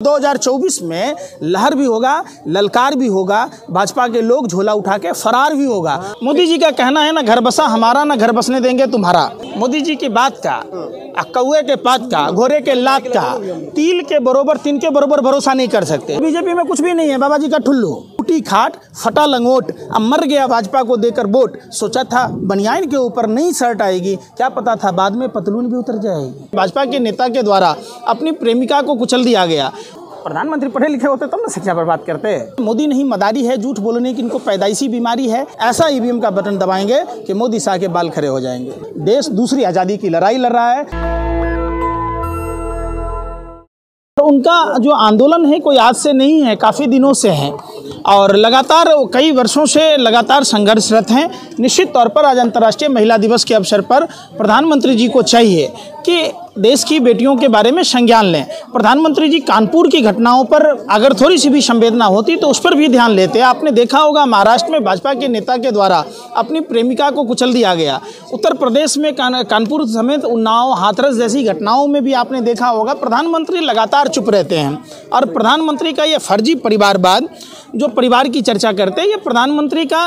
2024 में लहर भी होगा, ललकार भी होगा, भाजपा के लोग झोला उठा के फरार भी होगा। मोदी जी का कहना है ना घर बसा हमारा ना घर बसने देंगे तुम्हारा। मोदी जी की बात का, कौए के पात का, घोड़े के लात का, तिल के बरोबर तीन के बरोबर भरोसा नहीं कर सकते। बीजेपी में कुछ भी नहीं है, बाबा जी का ठुल्लू, टूटी खाट फटा लंगोट, अब मर गया भाजपा को देकर वोट। सोचा था बनियान के ऊपर नई शर्ट आएगी, क्या पता था बाद में पतलून भी उतर जाएगी। भाजपा के नेता के द्वारा अपनी प्रेमिका को कुचल दिया गया। प्रधानमंत्री पढ़े लिखे होते तब ना शिक्षा पर बात करते। मोदी नहीं मदारी है, झूठ बोलने की इनको पैदाइशी बीमारी है। ऐसा ईवीएम का बटन दबाएंगे कि मोदी शाह के बाल खड़े हो जाएंगे। देश दूसरी आज़ादी की लड़ाई लड़ रहा है। तो उनका जो आंदोलन है कोई आज से नहीं है, काफ़ी दिनों से है और लगातार कई वर्षों से लगातार संघर्षरत हैं। निश्चित तौर पर आज अंतर्राष्ट्रीय महिला दिवस के अवसर पर प्रधानमंत्री जी को चाहिए कि देश की बेटियों के बारे में संज्ञान लें। प्रधानमंत्री जी कानपुर की घटनाओं पर अगर थोड़ी सी भी संवेदना होती तो उस पर भी ध्यान लेते। आपने देखा होगा महाराष्ट्र में भाजपा के नेता के द्वारा अपनी प्रेमिका को कुचल दिया गया। उत्तर प्रदेश में कानपुर समेत उन्नाव, हाथरस जैसी घटनाओं में भी आपने देखा होगा प्रधानमंत्री लगातार चुप रहते हैं। और प्रधानमंत्री का ये फर्जी परिवारवाद, जो परिवार की चर्चा करते हैं, ये प्रधानमंत्री का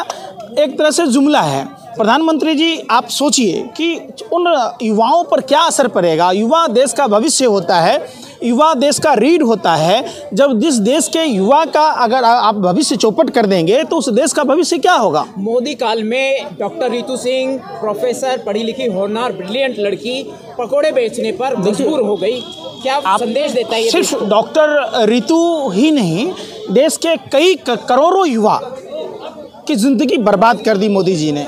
एक तरह से जुमला है। प्रधानमंत्री जी आप सोचिए कि उन युवाओं पर क्या असर पड़ेगा। युवा देश का भविष्य होता है, युवा देश का रीढ़ होता है। जब जिस देश के युवा का अगर आप भविष्य चौपट कर देंगे तो उस देश का भविष्य क्या होगा। मोदी काल में डॉक्टर रितु सिंह, प्रोफेसर, पढ़ी लिखी होनहार ब्रिलियंट लड़की पकोड़े बेचने पर मजबूर हो गई। क्या संदेश देता है ये? सिर्फ डॉक्टर रितु ही नहीं, देश के कई करोड़ों युवा की जिंदगी बर्बाद कर दी मोदी जी ने।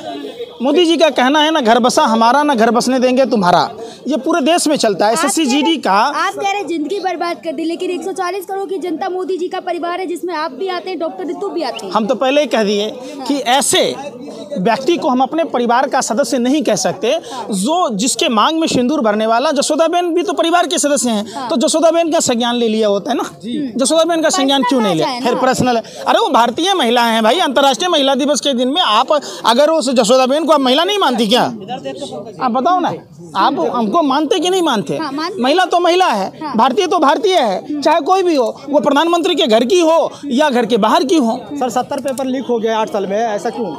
मोदी जी का कहना है ना घर बसा हमारा ना घर बसने देंगे तुम्हारा। ये पूरे देश में चलता है। SSCGD का आप कह रहे हैं जिंदगी बर्बाद कर दी, लेकिन 140 करोड़ की जनता मोदी जी का परिवार है, जिसमें आप भी आते हैं, डॉक्टर रितु भी आते हैं। हम तो पहले ही कह दिए कि ऐसे व्यक्ति को हम अपने परिवार का सदस्य नहीं कह सकते। जो जिसके मांग में सिंदूर भरने वाला जसोदाबेन भी तो परिवार के सदस्य हैं। तो जसोदाबेन का संज्ञान ले लिया होता है ना। जसोदाबेन का संज्ञान क्यों नहीं लिया? फिर पर्सनल है। अरे वो भारतीय महिला हैं भाई। अंतर्राष्ट्रीय महिला दिवस के दिन में आप अगर उस जसोदाबेन को आप महिला नहीं मानती क्या? आप बताओ ना, आप हमको मानते कि नहीं मानते? महिला तो महिला है, भारतीय तो भारतीय है, चाहे कोई भी हो। वो प्रधानमंत्री के घर की हो या घर के बाहर की हो। सर 70 पेपर लीक हो गया 8 साल में, ऐसा क्यों?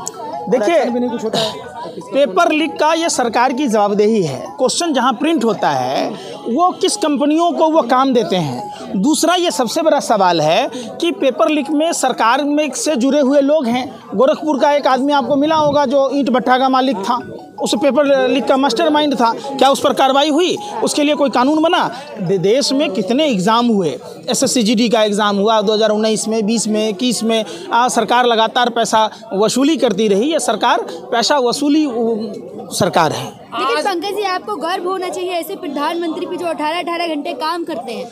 देखिए भी नहीं कुछ होता है। पेपर लीक का ये सरकार की जवाबदेही है। क्वेश्चन जहाँ प्रिंट होता है वो किस कंपनियों को वो काम देते हैं। दूसरा ये सबसे बड़ा सवाल है कि पेपर लीक में सरकार में से जुड़े हुए लोग हैं। गोरखपुर का एक आदमी आपको मिला होगा जो ईंट भट्ठा का मालिक था, उस पेपर लीक का मास्टरमाइंड था। क्या उस पर कार्रवाई हुई? उसके लिए कोई कानून बना? देश में कितने एग्ज़ाम हुए? SSCGD का एग्ज़ाम हुआ 2019 में, 20 में, 21 में। सरकार लगातार पैसा वसूली करती रही। ये सरकार पैसा वसूली सरकार है। लेकिन पंकज जी आपको गर्व होना चाहिए ऐसे प्रधानमंत्री पे जो 18-18 घंटे काम करते हैं,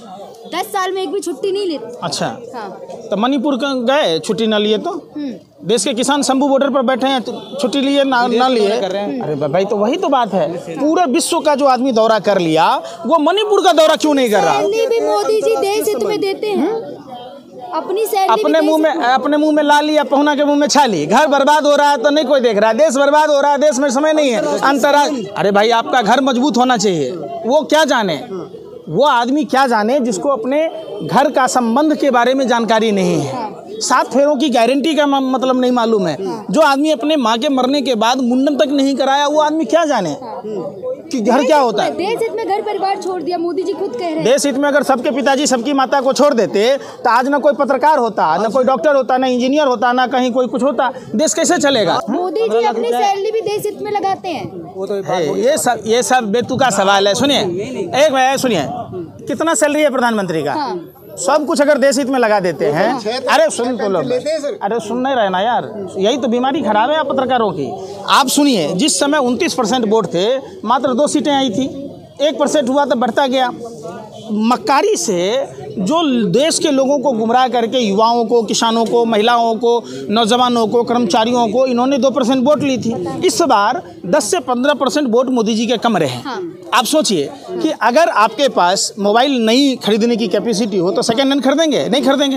10 साल में एक भी छुट्टी नहीं लेते। अच्छा हाँ। तो मणिपुर गए छुट्टी ना लिए तो? देश के किसान शंभू बॉर्डर पर बैठे हैं, तो छुट्टी लिए ना लिए। अरे भाई तो वही तो बात है। पूरे विश्व का जो आदमी दौरा कर लिया वो मणिपुर का दौरा क्यों नहीं कर रहा? भी मोदी जी देश हित में देते हैं। अपनी अपने मुंह में ला लिया, पहुना के मुंह में छाली। घर बर्बाद हो रहा है तो नहीं कोई देख रहा है, देश बर्बाद हो रहा है, देश में समय नहीं है। अंतर्राष्ट्रीय अरे भाई आपका घर मजबूत होना चाहिए। वो क्या जाने, वो आदमी क्या जाने जिसको अपने घर का संबंध के बारे में जानकारी नहीं है। 7 फेरों की गारंटी का मतलब नहीं मालूम है। जो आदमी अपने माँ के मरने के बाद मुंडन तक नहीं कराया वो आदमी क्या जाने कि घर क्या होता है। देश हित में घर परिवार छोड़ दिया, मोदी जी खुद कह रहे हैं। देश हित में अगर सबके पिताजी सबकी माता को छोड़ देते तो आज ना कोई पत्रकार होता, ना कोई डॉक्टर होता, ना इंजीनियर होता, ना कहीं कोई कुछ होता। देश कैसे चलेगा? मोदी जी अपनी सैलरी भी देश हित में लगाते हैं। वो तो ये सब बेतुका सवाल है। सुनिए एक मिनट, सुनिए कितना सैलरी है प्रधानमंत्री का? सब कुछ अगर देश हित में लगा देते हैं। अरे सुन तो लो, अरे सुन नहीं रहे ना यार, यही तो बीमारी खराब है आप पत्रकारों की। आप सुनिए, जिस समय 29% वोट थे मात्र 2 सीटें आई थी, 1% हुआ तो बढ़ता गया। मक्कारी से जो देश के लोगों को गुमराह करके युवाओं को, किसानों को, महिलाओं को, नौजवानों को, कर्मचारियों को इन्होंने 2% वोट ली थी। इस बार 10 से 15% वोट मोदी जी के कम रहे। आप सोचिए कि अगर आपके पास मोबाइल नहीं खरीदने की कैपेसिटी हो तो सेकेंड हैंड खरीदेंगे? नहीं खरीदेंगे।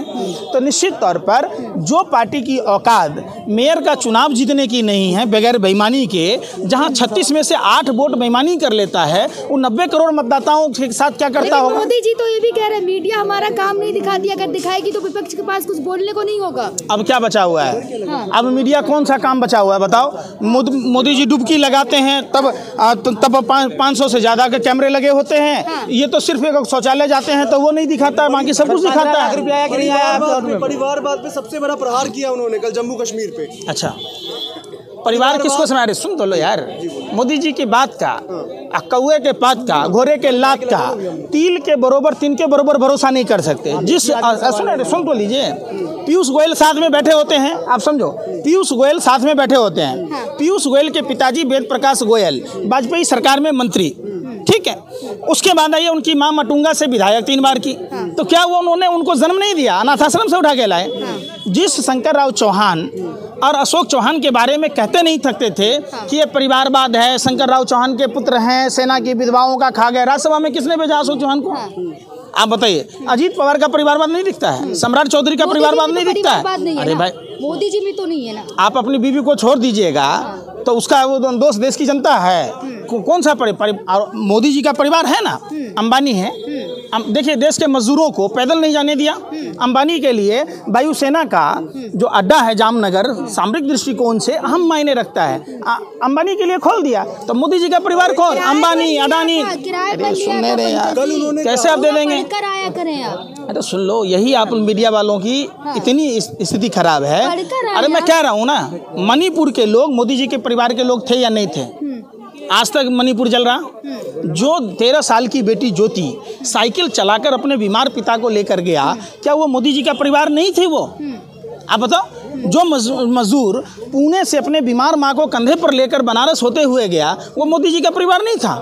तो निश्चित तौर पर जो पार्टी की औकात मेयर का चुनाव जीतने की नहीं है बगैर बेईमानी के, जहां 36 में से 8 वोट बेईमानी कर लेता है, वो 90 करोड़ मतदाताओं के साथ क्या करता होगा? मोदी जी तो ये भी कह रहे हैं मीडिया हमारा काम नहीं दिखाती, अगर दिखाएगी तो विपक्ष के पास कुछ बोलने को नहीं होगा। अब क्या बचा हुआ है? हाँ। अब मीडिया कौन सा काम बचा हुआ है बताओ? मोदी जी डुबकी लगाते हैं तब 500 से ज़्यादा के कैमरे लगे होते हैं। हाँ। ये तो सिर्फ एक शौचालय जाते हैं तो वो नहीं दिखाता, बाकी सब कुछ दिखाता है। परिवारवाद पे सबसे बड़ा प्रहार किया उन्होंने कल जम्मू कश्मीर पे। अच्छा, परिवार किसको समझ रहे? सुन तो लो यार, मोदी जी की बात का, कौए के पात का, घोड़े के लात का, तिल के बरोबर, तिन के बरोबर भरोसा नहीं कर सकते। सुन तो लीजिए, पीयूष गोयल साथ में बैठे होते हैं, आप समझो, पीयूष गोयल साथ में बैठे होते हैं। पीयूष गोयल के पिताजी वेद प्रकाश गोयल वाजपेयी सरकार में मंत्री, ठीक है। उसके बाद आइए उनकी माँ मटुंगा से विधायक 3 बार की। तो क्या वो उन्होंने उनको जन्म नहीं दिया? अनाथ आश्रम से उठा के लाए। जिस शंकर राव चौहान और अशोक चौहान के बारे में कहते नहीं थकते थे कि ये परिवारवाद है, शंकर राव चौहान के पुत्र हैं, सेना की विधवाओं का खा गए, राज्यसभा में किसने भेजा अशोक चौहान को? आप बताइए। अजीत पवार का परिवारवाद नहीं दिखता है? सम्राट चौधरी का परिवारवाद नहीं दिखता है? अरे भाई, मोदी जी में तो नहीं है ना। आप अपनी बीवी को छोड़ दीजिएगा तो उसका वो दोस्त देश की जनता है। कौन सा मोदी जी का परिवार है ना, अंबानी है। देखिए, देश के मजदूरों को पैदल नहीं जाने दिया। अंबानी के लिए वायुसेना का जो अड्डा है जामनगर, सामरिक दृष्टिकोण से अहम मायने रखता है, अंबानी के लिए खोल दिया। तो मोदी जी का परिवार कौन? अंबानी, अडानी। सुनने रहे यार, कैसे आप दे देंगे? अरे सुन लो, यही आप मीडिया वालों की इतनी स्थिति खराब है। अरे मैं कह रहा हूँ ना, मणिपुर के लोग मोदी जी के परिवार के लोग थे या नहीं थे? आज तक मणिपुर जल रहा। जो 13 साल की बेटी ज्योति साइकिल चलाकर अपने बीमार पिता को लेकर गया, क्या वो मोदी जी का परिवार नहीं थे? वो आप बताओ। जो मजदूर पुणे से अपने बीमार माँ को कंधे पर लेकर बनारस होते हुए गया, वो मोदी जी का परिवार नहीं था।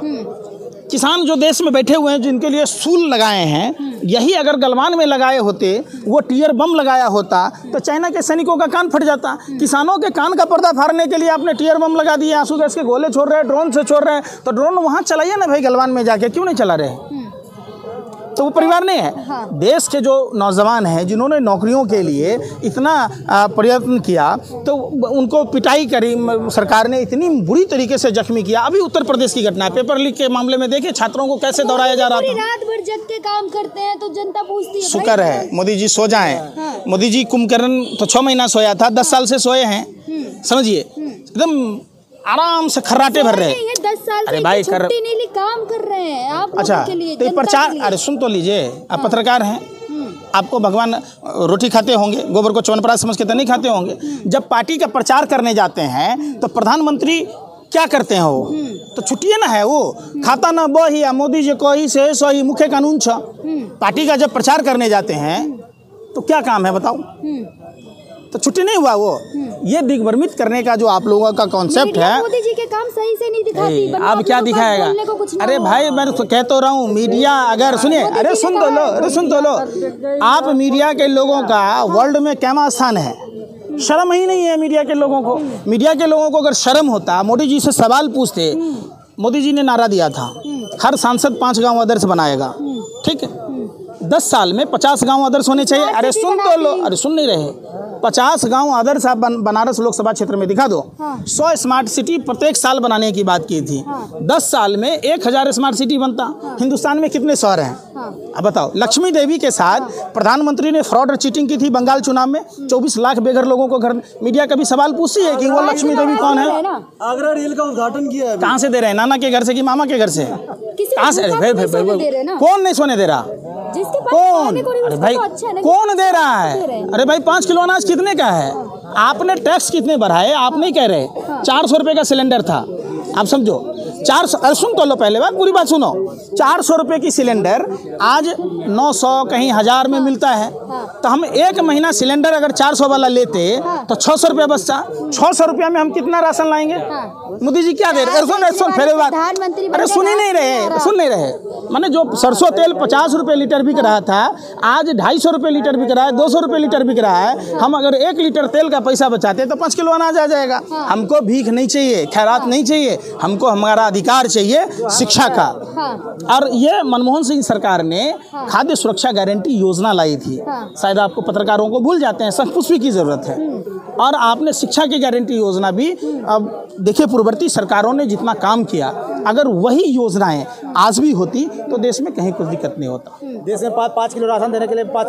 किसान जो देश में बैठे हुए हैं, जिनके लिए सूल लगाए हैं, यही अगर गलवान में लगाए होते, वो टीयर बम लगाया होता तो चाइना के सैनिकों का कान फट जाता। किसानों के कान का पर्दा फाड़ने के लिए आपने टीयर बम लगा दिए, आंसू गैस के गोले छोड़ रहे हैं, ड्रोन से छोड़ रहे हैं। तो ड्रोन वहाँ चलाइए ना भाई, गलवान में जाके, क्यों नहीं चला रहे? तो वो परिवार नहीं है। हाँ। देश के जो नौजवान हैं, जिन्होंने नौकरियों के लिए इतना प्रयत्न किया, तो उनको पिटाई करी सरकार ने, इतनी बुरी तरीके से जख्मी किया। अभी उत्तर प्रदेश की घटना है, पेपर लीक के मामले में देखे छात्रों को कैसे दौड़ाया जा रहा था। रात भर जग के काम करते हैं तो जनता पूछती है। शुक्र है मोदी जी सो जाएं। हाँ। मोदी जी कुंभकर्ण तो 6 महीना सोया था, 10 साल से सोए हैं, समझिए, एकदम आराम से खर्राटे भर रहे हैं। 10 साल अरे भाई छुट्टी नहीं ली, काम कर रहे हैं आप। अच्छा, के लिए, तो प्रचार, अरे सुन तो लीजिए, आप पत्रकार हैं, आपको भगवान रोटी खाते होंगे, गोबर को च्यवनप्राश समझ के तो नहीं खाते होंगे। जब पार्टी का प्रचार करने जाते हैं तो प्रधानमंत्री क्या करते हैं? वो तो छुट्टिए ना है, वो खाता ना बही, मोदी जी को ही से सही मुख्य कानून छ। पार्टी का जब प्रचार करने जाते हैं तो क्या काम है बताओ? तो छुट्टी नहीं हुआ वो। ये दिग्भ्रमित करने का जो आप लोगों का कॉन्सेप्ट है, मोदी जी के काम सही से नहीं दिखाती। अब क्या दिखाएगा? अरे भाई, मैं तो कह तो रहा हूँ, मीडिया अगर सुनिए, अरे सुन तो लो, अरे सुन तो लो, आप मीडिया के लोगों का वर्ल्ड में कैमा स्थान है? शर्म ही नहीं है मीडिया के लोगों को। मीडिया के लोगों को अगर शर्म होता, मोदी जी से सवाल पूछते। मोदी जी ने नारा दिया था, हर सांसद 5 गांव आदर्श बनाएगा, ठीक है। 10 साल में 50 गांव आदर्श होने चाहिए। अरे सुन तो लो, अरे सुन नहीं रहे। 50 गांव आदर्श आप बनारस लोकसभा क्षेत्र में दिखा दो। 100 स्मार्ट सिटी प्रत्येक साल बनाने की बात की थी। 10 साल में 1000 स्मार्ट सिटी बनता। हिंदुस्तान में कितने शहर हैं? अब बताओ। लक्ष्मी देवी के साथ प्रधानमंत्री ने फ्रॉड और चीटिंग की थी बंगाल चुनाव में। 24 लाख बेघर लोगों को घर। मीडिया कभी सवाल पूछती है कि वो लक्ष्मी देवी कौन है? आगरा रेल का उद्घाटन किया है। कहाँ से दे रहे हैं? नाना के घर से कि मामा के घर से? कहाँ से? कौन नहीं सोने दे रहा? कौन? अरे भाई, कौन दे रहा है? अरे भाई, 5 किलो अनाज कितने का है? आपने टैक्स कितने बढ़ाए? आप नहीं कह रहे। 400 रुपये का सिलेंडर था, आप समझो। 400, अरे सुन तो लो, पहले बात पूरी बात सुनो। 400 रुपये की सिलेंडर आज 900 कहीं 1000 में मिलता है। तो हम 1 महीना सिलेंडर अगर 400 वाला लेते तो 600 रुपया बचता। 600 रुपया में हम कितना राशन लाएंगे? मोदी जी क्या दे रहे? सुन फिर बात, अरे सुन ही नहीं रहे, सुन नहीं रहे। मैंने जो सरसों तेल 50 रुपये लीटर बिक रहा था, आज 250 रुपये लीटर बिक रहा है, 200 रुपये लीटर बिक रहा है। हम अगर 1 लीटर तेल का पैसा बचाते तो 5 किलो अनाज आ जाएगा। हमको भीख नहीं चाहिए, खैरात नहीं चाहिए, हमको हमारा अधिकार चाहिए शिक्षा का। और ये मनमोहन सिंह सरकार ने खाद्य सुरक्षा गारंटी योजना लाई थी। शायद आपको पत्रकारों को भूल जाते हैं, शंखपुष्पी की जरूरत है। और आपने शिक्षा की गारंटी योजना भी अब देखिए पूर्ववर्ती सरकारों ने जितना काम किया, अगर वही योजनाएं आज भी होती तो देश में कहीं कुछ दिक्कत नहीं होता। देश में 5 किलो राशन देने के लिए 5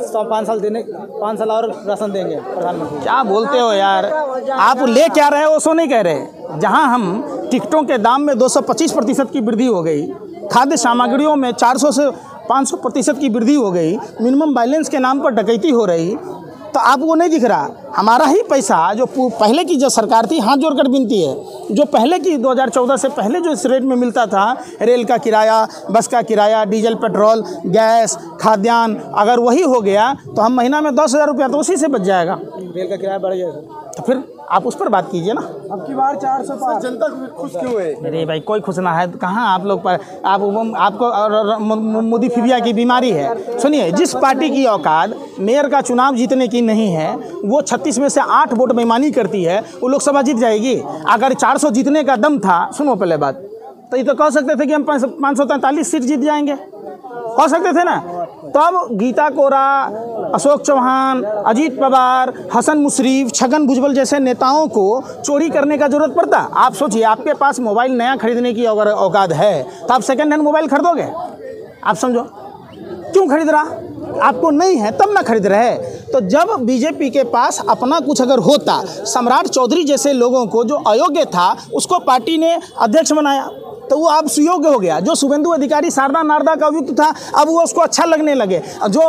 साल और राशन देंगे प्रधानमंत्री। क्या बोलते हो यार, आप ले क्या रहे हो सो नहीं कह रहे। जहां हम टिकटों के दाम में 225% की वृद्धि हो गई, खाद्य सामग्रियों में 400 से 500% की वृद्धि हो गई, मिनिमम बैलेंस के नाम पर डकैती हो रही, तो आपको नहीं दिख रहा। हमारा ही पैसा जो पहले की जो सरकार थी, हाथ जोड़कर विनती है, जो पहले की 2014 से पहले जो इस रेट में मिलता था, रेल का किराया, बस का किराया, डीजल, पेट्रोल, गैस, खाद्यान्न, अगर वही हो गया तो हम महीना में 10,000 रुपया तो उसी से बच जाएगा। रेल का किराया बढ़ जाएगा तो फिर आप उस पर बात कीजिए ना। अब की बार 400 पार, जनता खुश क्यों है? अरे भाई कोई खुश ना है तो कहाँ आप लोग पर आपको मोदी फिबिया की बीमारी है। सुनिए, जिस पार्टी की औकात मेयर का चुनाव जीतने की नहीं है, वो 36 में से 8 वोट बेईमानी करती है, वो लोकसभा जीत जाएगी। अगर 400 जीतने का दम था, सुनो पहले बात, तो ये तो कह सकते थे कि हम 543 सीट जीत जाएंगे, कह सकते थे ना। तब गीता कोरा, अशोक चौहान, अजीत पवार, हसन मुशरीफ, छगन भुजबल जैसे नेताओं को चोरी करने का जरूरत पड़ता। आप सोचिए, आपके पास मोबाइल नया खरीदने की अगर औकात है तो आप सेकंड हैंड मोबाइल खरीदोगे? आप समझो, क्यों खरीद रहा? आपको नहीं है तब ना खरीद रहे। तो जब बीजेपी के पास अपना कुछ अगर होता, सम्राट चौधरी जैसे लोगों को जो अयोग्य था उसको पार्टी ने अध्यक्ष बनाया, तो वो अब सुयोग्य हो गया। जो शुभेंदु अधिकारी शारदा नारदा का अभियुक्त था, अब वो उसको अच्छा लगने लगे। जो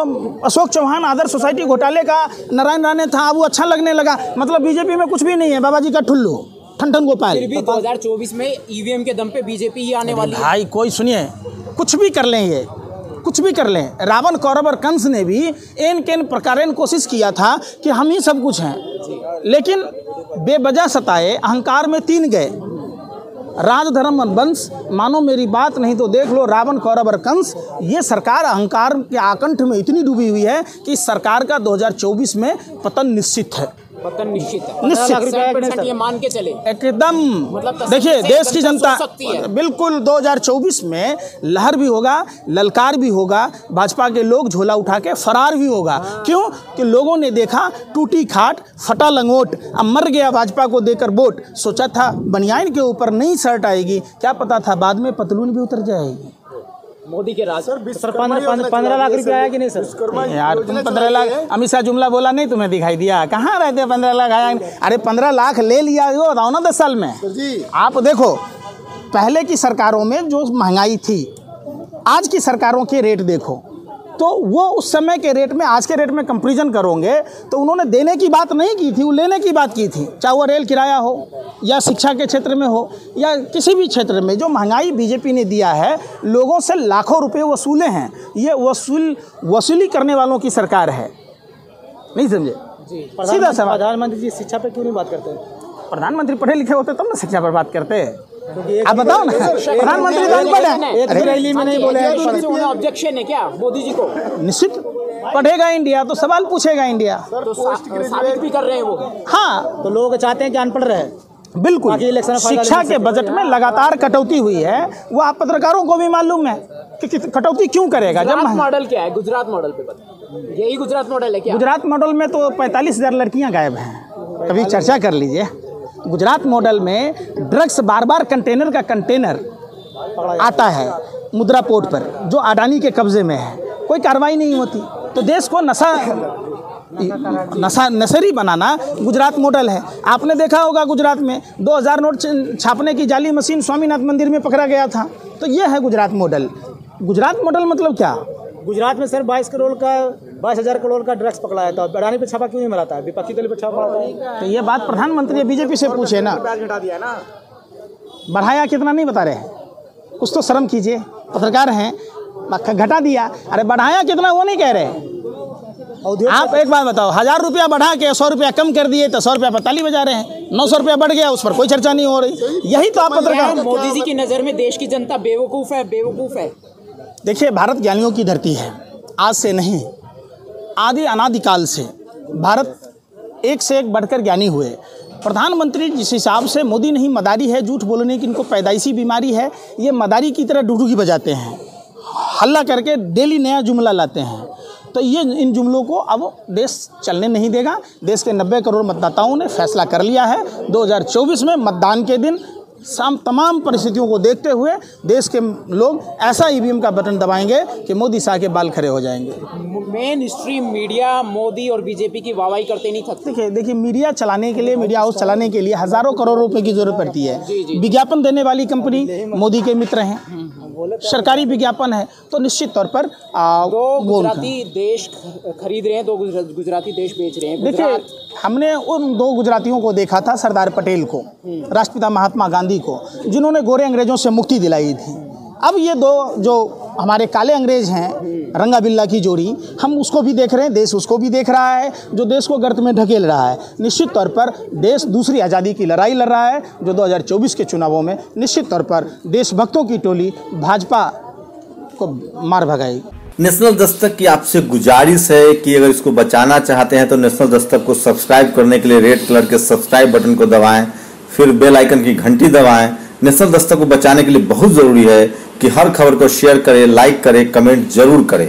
अशोक चौहान आदर्श सोसाइटी घोटाले का नारायण राणे था, अब वो अच्छा लगने लगा। मतलब बीजेपी में कुछ भी नहीं है, बाबा जी का ठुल्लू, ठन गोपाल। फिर भी 2024 में ईवीएम के दम पे बीजेपी ही आने वाली है। भाई कोई सुनिए, कुछ भी कर लें, ये कुछ भी कर लें। रावण, कौरव और कंस ने भी एन केन प्रकारेण कोशिश किया था कि हम ही सब कुछ हैं, लेकिन बेवजह सताए, अहंकार में 3 गए, राज धर्म वंश, मानो मेरी बात नहीं तो देख लो रावण, कौरव और कंस। ये सरकार अहंकार के आकंठ में इतनी डूबी हुई है कि इस सरकार का 2024 में पतन निश्चित है। पतन निश्चित है, निश्चित ये मान के चले एकदम। मतलब देखिए, देश की जनता है। बिल्कुल 2024 में लहर भी होगा, ललकार भी होगा, भाजपा के लोग झोला उठा के फरार भी होगा। क्यों? कि लोगों ने देखा टूटी खाट, फटा लंगोट, अब मर गया भाजपा को देकर वोट। सोचा था बनियान के ऊपर नई शर्ट आएगी, क्या पता था बाद में पतलून भी उतर जाएगी। मोदी के राज सर 15 लाख रुपया आया कि नहीं सर? यार तुम 15 लाख, अमित शाह जुमला बोला नहीं, तुम्हें दिखाई दिया? कहाँ रहते 15 लाख आया? अरे 15 लाख ले लिया वो बताओ ना 10 साल में। आप देखो, पहले की सरकारों में जो महंगाई थी, आज की सरकारों के रेट देखो, तो वो उस समय के रेट में आज के रेट में कंपैरिजन करोगे तो उन्होंने देने की बात नहीं की थी, वो लेने की बात की थी। चाहे वो रेल किराया हो या शिक्षा के क्षेत्र में हो या किसी भी क्षेत्र में, जो महंगाई बीजेपी ने दिया है, लोगों से लाखों रुपए वसूले हैं। ये वसूली करने वालों की सरकार है, नहीं समझे? सीधा सवाल। प्रधानमंत्री जी शिक्षा पे क्यों नहीं बात करते? प्रधानमंत्री पढ़े लिखे होते तब ना शिक्षा पर बात करते। आप बताओ ना, प्रधानमंत्री तो अनपढ़ है। एक रैली में नहीं बोले, ऑब्जेक्शन है क्या मोदी जी को? निश्चित पढ़ेगा इंडिया तो सवाल पूछेगा इंडिया, तो साबित भी कर रहे हैं वो। हाँ, तो लोग चाहते हैं कि अनपढ़ रहे। बिल्कुल। शिक्षा के बजट में लगातार कटौती हुई है, वो आप पत्रकारों को भी मालूम है कि कटौती क्यों करेगा। जब मॉडल क्या है? गुजरात मॉडल पे बता, यही गुजरात मॉडल है क्या? गुजरात मॉडल में तो 45,000 लड़कियां गायब हैं, कभी चर्चा कर लीजिए। गुजरात मॉडल में ड्रग्स बार कंटेनर का कंटेनर आता है मुद्रा पोर्ट पर, जो अडानी के कब्जे में है, कोई कार्रवाई नहीं होती। तो देश को नशेरी बनाना गुजरात मॉडल है। आपने देखा होगा गुजरात में 2000 नोट छापने की जाली मशीन स्वामीनाथ मंदिर में पकड़ा गया था। तो ये है गुजरात मॉडल। गुजरात मॉडल मतलब क्या? गुजरात में सर 22,000 करोड़ का ड्रग्स पकड़ाया था, अडानी पे छापा क्यों नहीं मराता है? विपक्षी दल पे छापा मारता है। तो ये बात प्रधानमंत्री बीजेपी से पूछे ना। बढ़ाया कितना नहीं बता रहे, कुछ तो शर्म कीजिए, पत्रकार हैं। घटा दिया, अरे बढ़ाया कितना वो नहीं कह रहे। आप एक बात बताओ, 1000 रुपया बढ़ा के 100 रुपया कम कर दिए तो 100 रुपया पर ताली बजा रहे हैं। 900 रुपया बढ़ गया, उस पर कोई चर्चा नहीं हो रही। यही तो आप पत्रकार। मोदी जी की नज़र में देश की जनता बेवकूफ़ है। देखिए, भारत ज्ञानियों की धरती है, आज से नहीं, आदि अनादिकाल से भारत एक से एक बढ़कर ज्ञानी हुए। प्रधानमंत्री जिस हिसाब से मोदी नहीं मदारी है, झूठ बोलने की इनको पैदाइशी बीमारी है, ये मदारी की तरह डुडुकी बजाते हैं, हल्ला करके डेली नया जुमला लाते हैं। तो ये इन जुमलों को अब देश चलने नहीं देगा। देश के 90 करोड़ मतदाताओं ने फैसला कर लिया है 2024 में मतदान के दिन तमाम परिस्थितियों को देखते हुए देश के लोग ऐसा ईवीएम का बटन दबाएंगे कि मोदी शाह के बाल खड़े हो जाएंगे। मेन स्ट्रीम मीडिया मोदी और बीजेपी की वाहवाही करते नहीं थकते। देखिए मीडिया चलाने के लिए, मीडिया हाउस चलाने के लिए हज़ारों करोड़ रुपए की जरूरत पड़ती है। विज्ञापन देने वाली कंपनी मोदी के मित्र हैं, सरकारी विज्ञापन है, तो निश्चित तौर पर दो गुजराती देश खरीद रहे हैं, दो गुजराती देश बेच रहे हैं। देखिए हमने उन 2 गुजरातियों को देखा था, सरदार पटेल को, राष्ट्रपिता महात्मा गांधी को, जिन्होंने गोरे अंग्रेजों से मुक्ति दिलाई थी। अब ये 2 जो हमारे काले अंग्रेज हैं, रंगा बिल्ला की जोड़ी, हम उसको भी देख रहे हैं, देश उसको भी देख रहा है, जो देश को गर्त में ढकेल रहा है। निश्चित तौर पर देश दूसरी आज़ादी की लड़ाई लड़ रहा है, जो 2024 के चुनावों में निश्चित तौर पर देशभक्तों की टोली भाजपा को मार भगाएगी। नेशनल दस्तक की आपसे गुजारिश है कि अगर इसको बचाना चाहते हैं तो नेशनल दस्तक को सब्सक्राइब करने के लिए रेड कलर के सब्सक्राइब बटन को दबाएं, फिर बेल आइकन की घंटी दबाएं। नेशनल दस्तक को बचाने के लिए बहुत जरूरी है कि हर खबर को शेयर करें, लाइक करें, कमेंट जरूर करें।